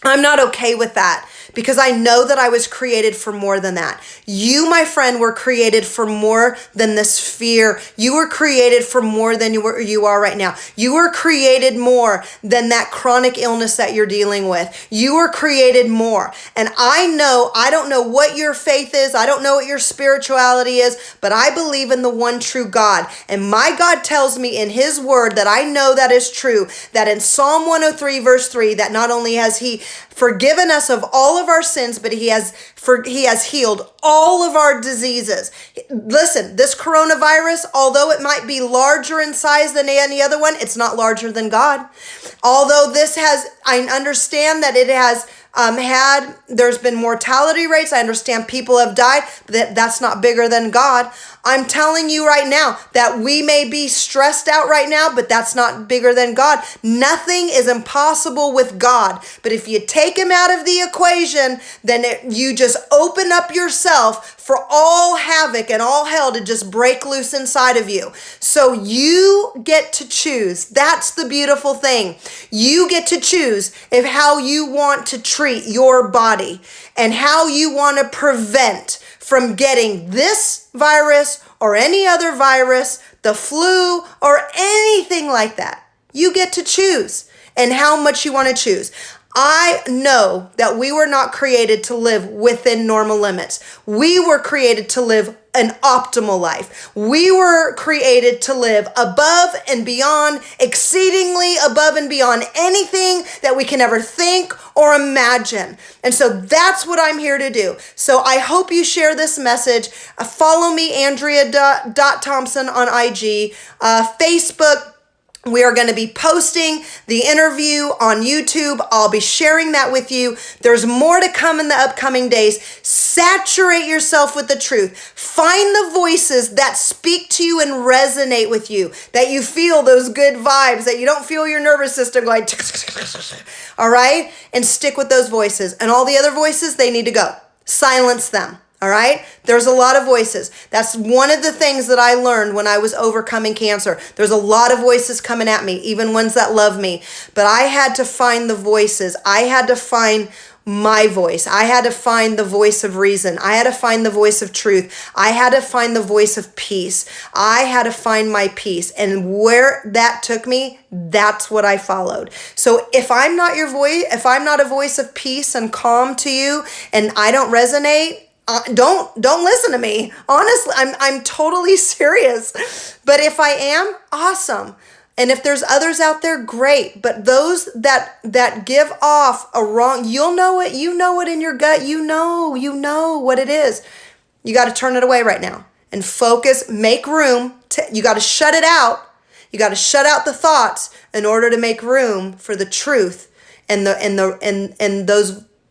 I'm not okay with that because I know that I was created for more than that. You, my friend, were created for more than this fear. You were created for more than you are right now. You were created more than that chronic illness that you're dealing with. You were created more. And I don't know what your faith is. I don't know what your spirituality is, but I believe in the one true God. And my God tells me in his word that I know that is true, that in Psalm 103 verse 3, that not only has he forgiven us of all of our sins, but he has healed all of our diseases. Listen, this coronavirus, although it might be larger in size than any other one, it's not larger than God. Although I understand that it has there's been mortality rates. I understand people have died, but that's not bigger than God. I'm telling you right now that we may be stressed out right now, but that's not bigger than God. Nothing is impossible with God. But if you take him out of the equation, then you just open up yourself for all havoc and all hell to just break loose inside of you. So you get to choose. That's the beautiful thing. You get to choose how you want to treat your body and how you want to prevent from getting this virus or any other virus, the flu, or anything like that. You get to choose and how much you want to choose. I know that we were not created to live within normal limits. We were created to live an optimal life. We were created to live above and beyond, exceedingly above and beyond anything that we can ever think or imagine. And so that's what I'm here to do. So I hope you share this message. Follow me, Andrea.Thompson on IG, Facebook. We are going to be posting the interview on YouTube. I'll be sharing that with you. There's more to come in the upcoming days. Saturate yourself with the truth. Find the voices that speak to you and resonate with you, that you feel those good vibes, that you don't feel your nervous system going, all right? And stick with those voices. And all the other voices, they need to go. Silence them. All right? There's a lot of voices. That's one of the things that I learned when I was overcoming cancer. There's a lot of voices coming at me, even ones that love me. But I had to find the voices. I had to find my voice. I had to find the voice of reason. I had to find the voice of truth. I had to find the voice of peace. I had to find my peace. And where that took me, that's what I followed. So if I'm not your voice, if I'm not a voice of peace and calm to you, and I don't resonate, don't listen to me. Honestly, I'm totally serious. But if I am, awesome. And if there's others out there, great. But those that give off a wrong, you know it in your gut. You know what it is. You got to turn it away right now and focus, make room. You got to shut it out. You got to shut out the thoughts in order to make room for the truth and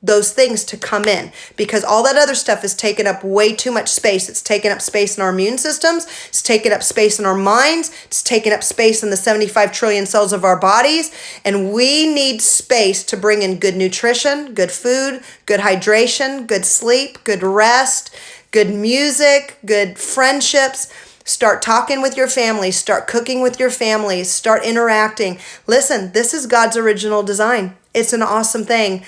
those things to come in, because all that other stuff is taking up way too much space. It's taking up space in our immune systems. It's taking up space in our minds. It's taking up space in the 75 trillion cells of our bodies. And we need space to bring in good nutrition, good food, good hydration, good sleep, good rest, good music, good friendships. Start talking with your family. Start cooking with your family. Start interacting. Listen, this is God's original design. It's an awesome thing.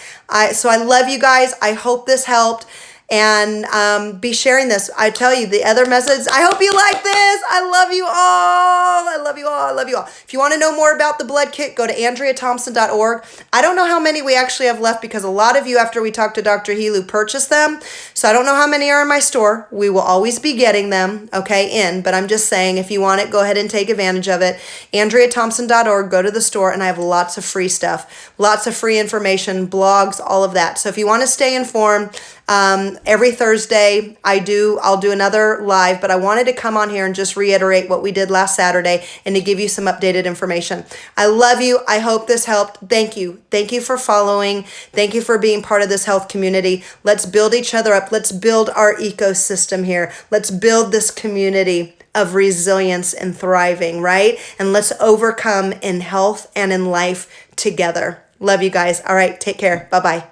So I love you guys. I hope this helped. and be sharing this. I tell you, the other message, I hope you like this. I love you all. I love you all. I love you all. If you want to know more about the blood kit, go to AndreaThompson.org. I don't know how many we actually have left because a lot of you, after we talked to Dr. Helu, purchased them. So I don't know how many are in my store. We will always be getting them, okay, but I'm just saying, if you want it, go ahead and take advantage of it. AndreaThompson.org, go to the store, and I have lots of free stuff, lots of free information, blogs, all of that. So if you want to stay informed, every Thursday I'll do another live, but I wanted to come on here and just reiterate what we did last Saturday and to give you some updated information. I love you. I hope this helped. Thank you. Thank you for following. Thank you for being part of this health community. Let's build each other up. Let's build our ecosystem here. Let's build this community of resilience and thriving, right? And let's overcome in health and in life together. Love you guys. All right, take care. Bye-bye.